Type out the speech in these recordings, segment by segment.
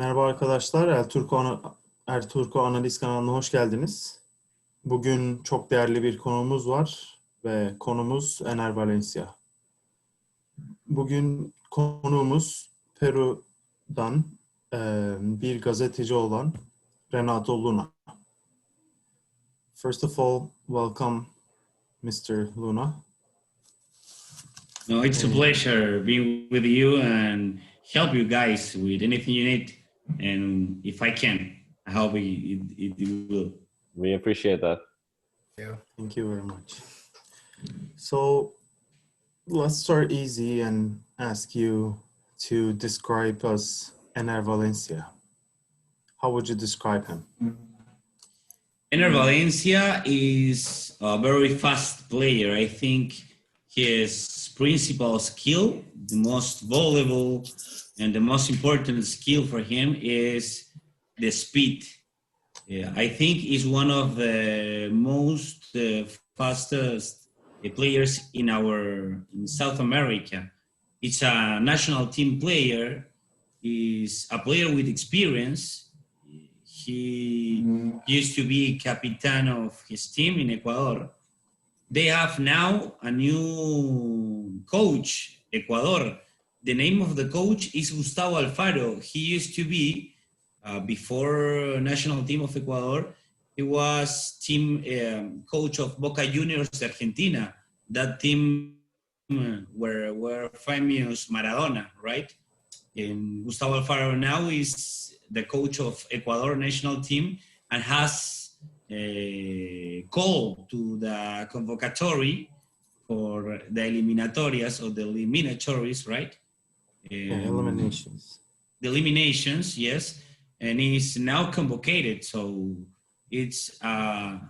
Merhaba arkadaşlar, Erturko Analiz kanalına hoş geldiniz. Bugün çok değerli bir konuğumuz var ve konumuz Enner Valencia. Bugün konuğumuz Peru'dan bir gazeteci olan Renato Luna. First of all, welcome Mr. Luna. No, it's a pleasure being with you and help you guys with anything you need. And if I can, I hope it will. We appreciate that. Thank you very much. So let's start easy and ask you to describe us Enner Valencia. How would you describe him? Enner Valencia is a very fast player. I think his principal skill, the most valuable and the most important skill for him is the speed. I think he's one of the most fastest players in South America. It's a national team player. He's a player with experience. He used to be captain of his team in Ecuador. They have now a new coach, Ecuador. The name of the coach is Gustavo Alfaro. He used to be, before national team of Ecuador, he was team coach of Boca Juniors de Argentina. That team were famous Maradona, right? And Gustavo Alfaro now is the coach of Ecuador national team and has call to the convocatory for the eliminatorias or the eliminatories, right? Eliminations. The eliminations, yes. And he's now convocated. So it's a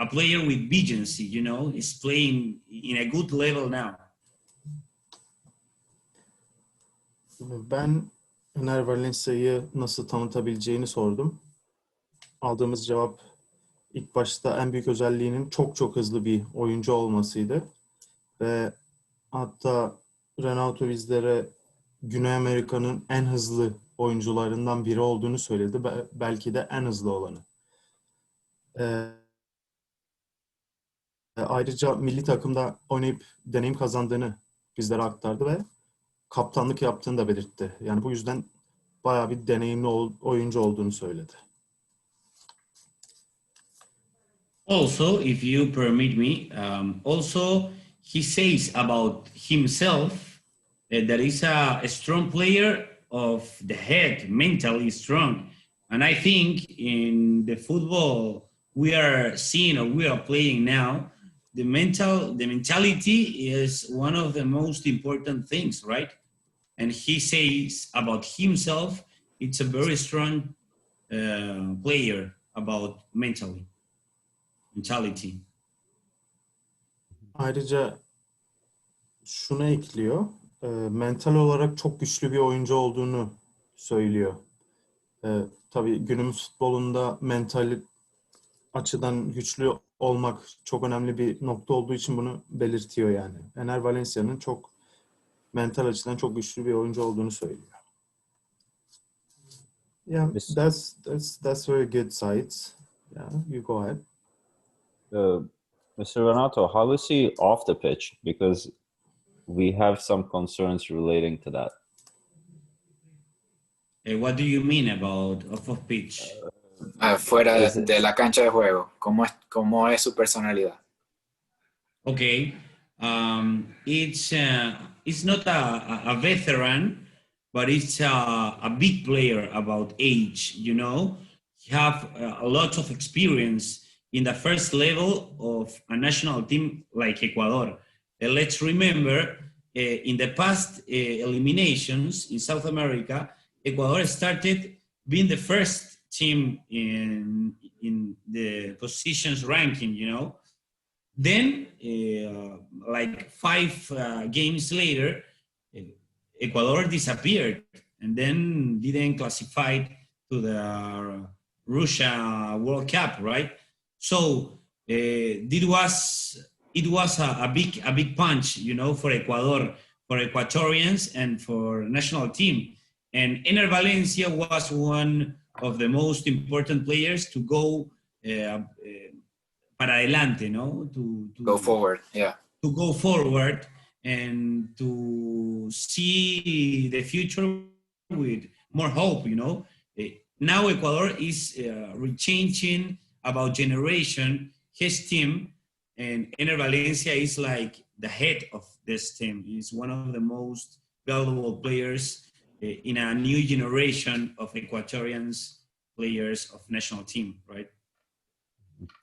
player with vigency, you know, he's playing in a good level now. Ben Enner Valencia'yı nasıl tanıtabileceğini sordum. Aldığımız cevap ilk başta en büyük özelliğinin çok hızlı bir oyuncu olmasıydı. Ve hatta Renato bizlere Güney Amerika'nın en hızlı oyuncularından biri olduğunu söyledi. Belki de en hızlı olanı. Ayrıca milli takımda oynayıp deneyim kazandığını bizlere aktardı ve kaptanlık yaptığını da belirtti. Yani bu yüzden bayağı bir deneyimli oyuncu olduğunu söyledi. Also, if you permit me, also he says about himself that he's a strong player of the head, mentally strong. And I think in the football we are seeing or we are playing now, the mentality is one of the most important things, right? And he says about himself, it's a very strong player about mentality. Ayrıca şunu ekliyor, mental olarak çok güçlü bir oyuncu olduğunu söylüyor. Tabii günümüz futbolunda mental açıdan güçlü olmak çok önemli bir nokta olduğu için bunu belirtiyor yani. Enner Valencia'nın çok mental açıdan çok güçlü bir oyuncu olduğunu söylüyor. Yeah, that's very good sides. Yeah, you go ahead. Mr. Renato, how is he off the pitch? Because we have some concerns relating to that. What do you mean about off pitch? Fuera de la cancha de juego, ¿cómo es su personalidad? Okay, it's not a veteran, but it's a big player about age. You know, he have a lot of experience in the first level of a national team like Ecuador. Let's remember, in the past eliminations in South America, Ecuador started being the first team in the positions ranking, you know. Then, like 5 games later, Ecuador disappeared and then didn't classify to the Russia World Cup, right? So it was a big punch, you know, for Ecuador, for Ecuadorians and for national team. And Enner Valencia was one of the most important players to go para adelante, no? To Go forward, yeah. To go forward and to see the future with more hope, you know. Now Ecuador is rechanging about generation, his team, and Enner Valencia is like the head of this team. He's one of the most valuable players in a new generation of Ecuadorians players of national team, right?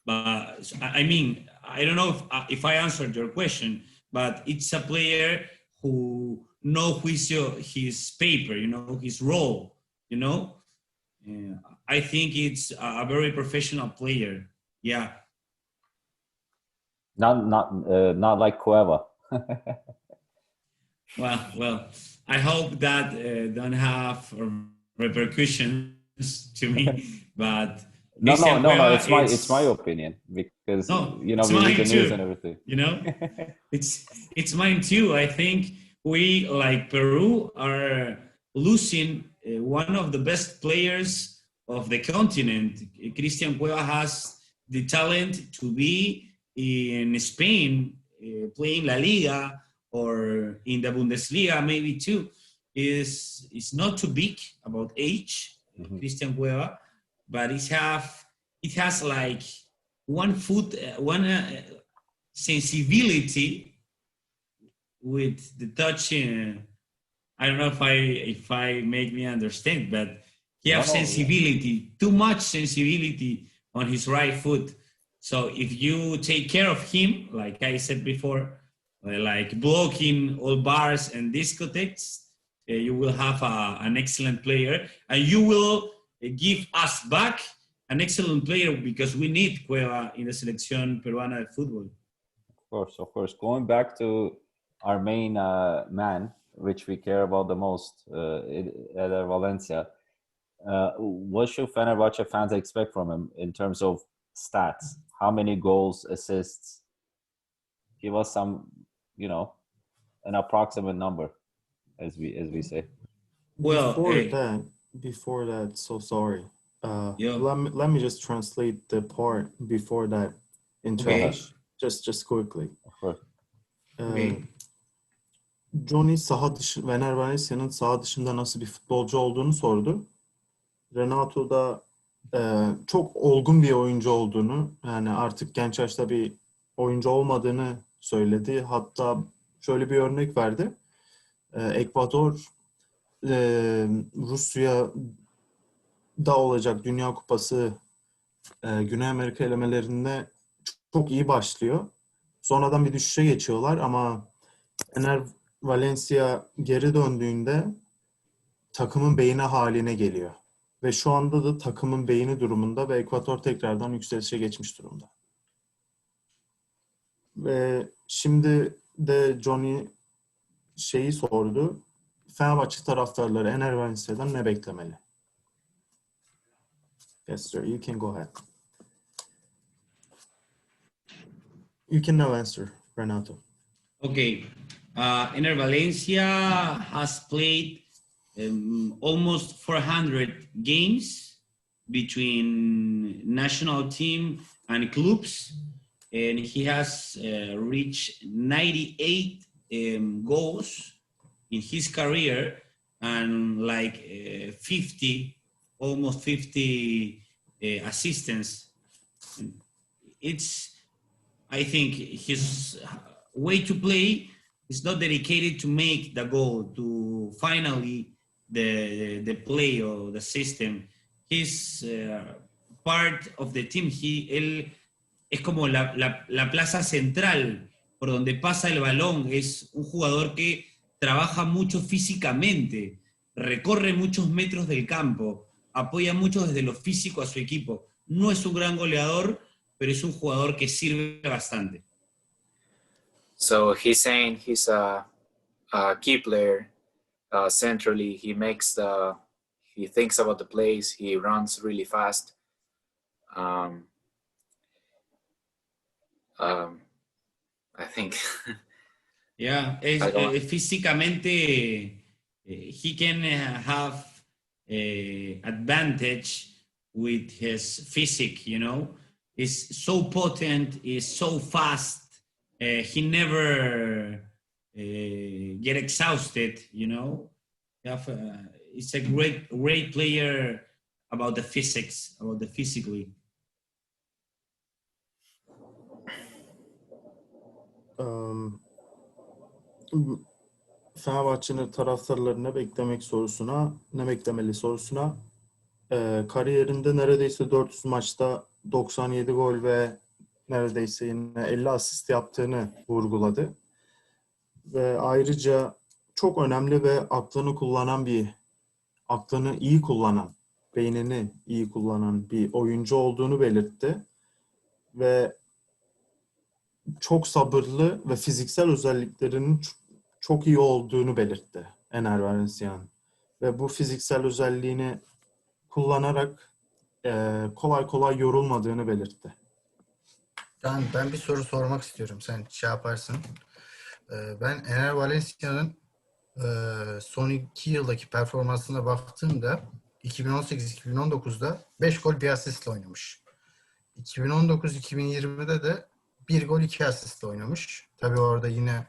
But I mean, I don't know if I answered your question, but it's a player who knows his paper, you know, his role, you know. I think it's a very professional player. Yeah. Not like Cueva. Well, I hope that don't have repercussions to me, but No. Cueva, It's my opinion because no, you know it's we read mine the news too, and everything. you know, it's mine too. I think we, like Peru, are losing one of the best players of the continent. Christian Cueva has the talent to be in Spain playing La Liga or in the Bundesliga maybe too. Is not too big about age, Christian Cueva, but it has like one sensibility with the touch. I don't know if I make me understand, but he has sensibility, too much sensibility on his right foot. So if you take care of him, like I said before, like blocking all bars and discotheques, you will have an excellent player, and you will give us back an excellent player because we need Cueva in the selección peruana de fútbol. Of course. Going back to our main man, which we care about the most, Eder Valencia. What should Fenerbahce fans expect from him in terms of stats? How many goals, assists? Give us some, you know, an approximate number, as we say. Well, before that, so sorry. Yeah. Let me just translate the part before that in Turkish, just quickly. Of course. Johnny Fener Valencia'nın saha dışında nasıl bir futbolcu olduğunu sordu. Renato da çok olgun bir oyuncu olduğunu, yani artık genç yaşta bir oyuncu olmadığını söyledi. Hatta şöyle bir örnek verdi. Ekvador Rusya'da olacak Dünya Kupası Güney Amerika elemelerinde çok iyi başlıyor. Sonradan bir düşüşe geçiyorlar ama Enner Valencia geri döndüğünde takımın beyni haline geliyor. Ve şu anda da takımın beyni durumunda ve Ekvador tekrardan yükselişe geçmiş durumda. Ve şimdi de Johnny şeyi sordu. Fenerbahçe taraftarları Enner Valencia'dan ne beklemeli? Yes sir, you can go ahead. You can now answer, Renato. Okay. Enner Valencia has played almost 400 games between national team and clubs, and he has reached 98 goals in his career and like almost 50 assistants. I think his way to play is not dedicated to make the goal, to finally the play or the system. He's part of the team. Él es como la plaza central por donde pasa el balón. Es un jugador que trabaja mucho físicamente, recorre muchos metros del campo, apoya mucho desde lo físico a su equipo. No es un gran goleador, pero es un jugador que sirve bastante. So he's saying he's a key player centrally. He thinks about the plays. He runs really fast. I think. Yeah, físicamente he can have advantage with his physique, you know. Is so potent, is so fast. He never get exhausted, you know. It's a great player about the physics, about the physically. Fenerbahçe'nin taraftarları ne beklemeli sorusuna kariyerinde neredeyse 400 maçta 97 gol ve neredeyse yine 50 asist yaptığını vurguladı. Ve ayrıca çok önemli ve aklını iyi kullanan, beynini iyi kullanan bir oyuncu olduğunu belirtti. Ve çok sabırlı ve fiziksel özelliklerinin çok iyi olduğunu belirtti Enner Valencia'nın. Ve bu fiziksel özelliğini kullanarak kolay kolay yorulmadığını belirtti. Ben bir soru sormak istiyorum. Sen şey yaparsın. Ben Enner Valencia'nın son 2 yıldaki performansına baktığımda 2018-2019'da 5 gol 1 asistle oynamış. 2019-2020'de de 1 gol 2 asistle oynamış. Tabii orada yine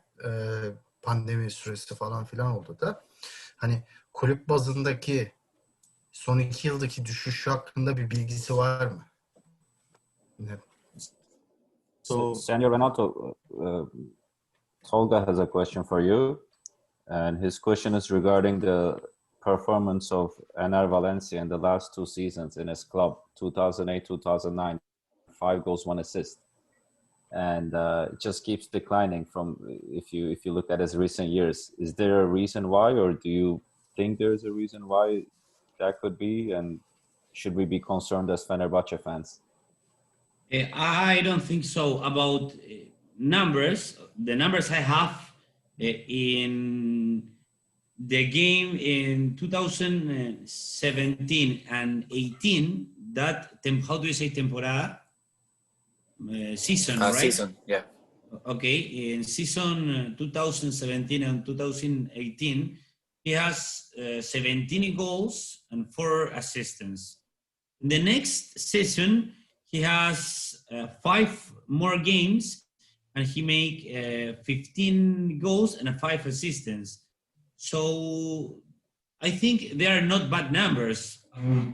pandemi süresi falan filan oldu da. Hani kulüp bazındaki son 2 yıldaki düşüş hakkında bir bilgisi var mı? Senor Renato, Tolga has a question for you, and his question is regarding the performance of Enner Valencia in the last 2 seasons in his club, 2008-2009, 5 goals, 1 assist. And it just keeps declining from if you look at his recent years. Is there a reason why, or do you think there's a reason why that could be? And should we be concerned as Fenerbahce fans? I don't think so. About numbers, the numbers I have in the game in 2017 and 18, how do you say temporada? Season, right? Season, yeah. Okay, in season 2017 and 2018, he has 17 goals and 4 assists. In the next season, he has 5 more games, and he make 15 goals and 5 assists. So I think they are not bad numbers.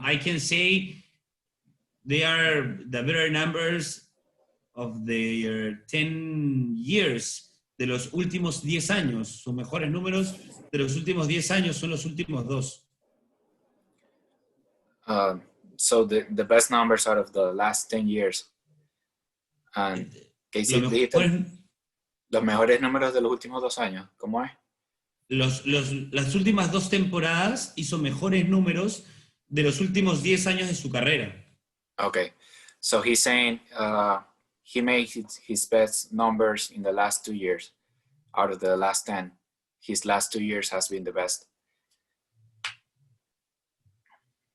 I can say they are the better numbers of the 10 years, de los últimos 10 años. Sus mejores números de los últimos 10 años son los últimos 2. So the best numbers out of the last 10 years. And los mejores números de los últimos 2 años, ¿cómo es? Las últimas 2 temporadas hizo mejores números de los últimos 10 años de su carrera. Okay, so he's saying he made his best numbers in the last 2 years. Out of the last 10, his last 2 years has been the best.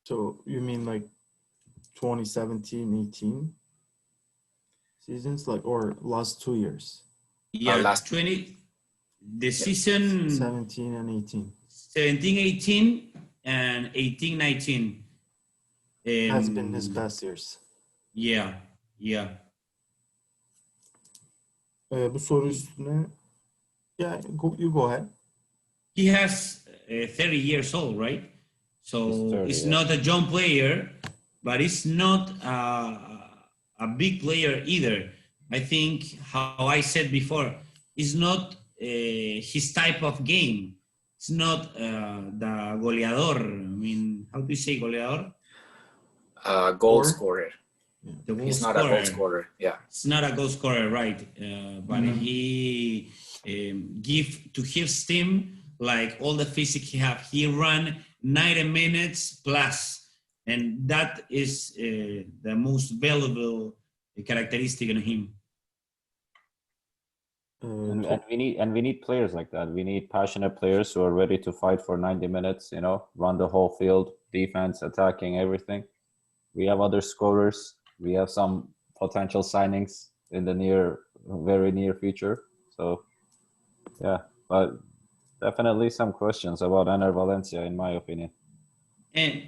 So you mean like 2017-18 seasons, like, or last 2 years? Yeah, last 20. The season 17 and 18. 17-18 and 18-19 has been his best years. Yeah. Bu soru üstüne, you go ahead. He has 30 years old, right? So 30, it's yeah. not a young player, but it's not a big player either. I think, how I said before, it's not his type of game. It's not the goleador. I mean, how do you say goleador? Goal scorer. He's not a goal scorer. Yeah. It's not a goal scorer, right? But he give to his team like all the physique he have. He ran 90 minutes plus, and that is the most valuable characteristic in him. And we need players like that. We need passionate players who are ready to fight for 90 minutes, run the whole field, defense, attacking, everything. We have other scorers. We have some potential signings in the very near future. So, yeah. But Definitely some questions about Enner Valencia, in my opinion. And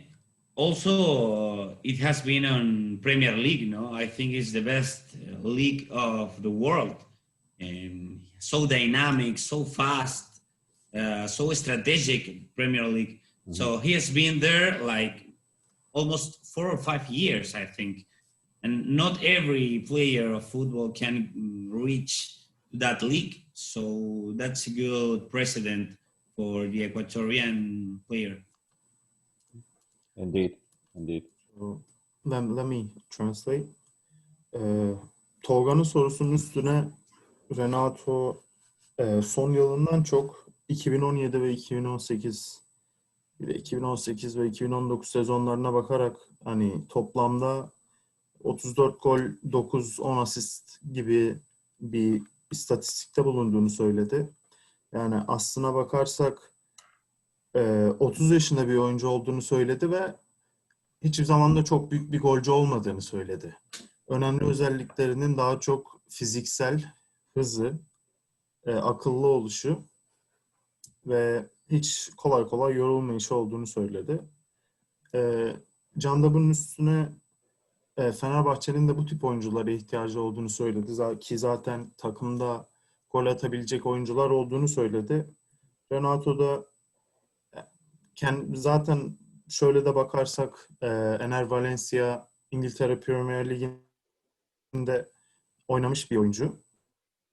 also, it has been on Premier League, no? I think it's the best league of the world. And so dynamic, so fast, so strategic Premier League. So he has been there like almost 4 or 5 years, I think. And not every player of football can reach that league. So that's a good precedent for the Ecuadorian player. Indeed, indeed. So, let me translate. Tolga'nın sorusunun üstüne Renato son yılından çok 2017 ve 2018 ve 2018 ve 2019 sezonlarına bakarak hani toplamda 34 gol, 9-10 asist gibi bir istatistikte bulunduğunu söyledi. Yani aslına bakarsak 30 yaşında bir oyuncu olduğunu söyledi ve hiçbir zaman da çok büyük bir golcü olmadığını söyledi. Önemli özelliklerinin daha çok fiziksel, hızı, akıllı oluşu ve hiç kolay kolay yorulmayışı olduğunu söyledi. Can da bunun üstüne Fenerbahçe'nin de bu tip oyunculara ihtiyacı olduğunu söyledi. Ki zaten takımda gol atabilecek oyuncular olduğunu söyledi. Renato da zaten şöyle de bakarsak Enner Valencia İngiltere Premier Ligi'nde oynamış bir oyuncu.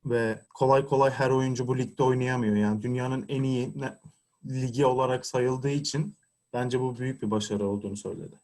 Ve kolay kolay her oyuncu bu ligde oynayamıyor. Yani dünyanın en iyi ligi olarak sayıldığı için bence bu büyük bir başarı olduğunu söyledi.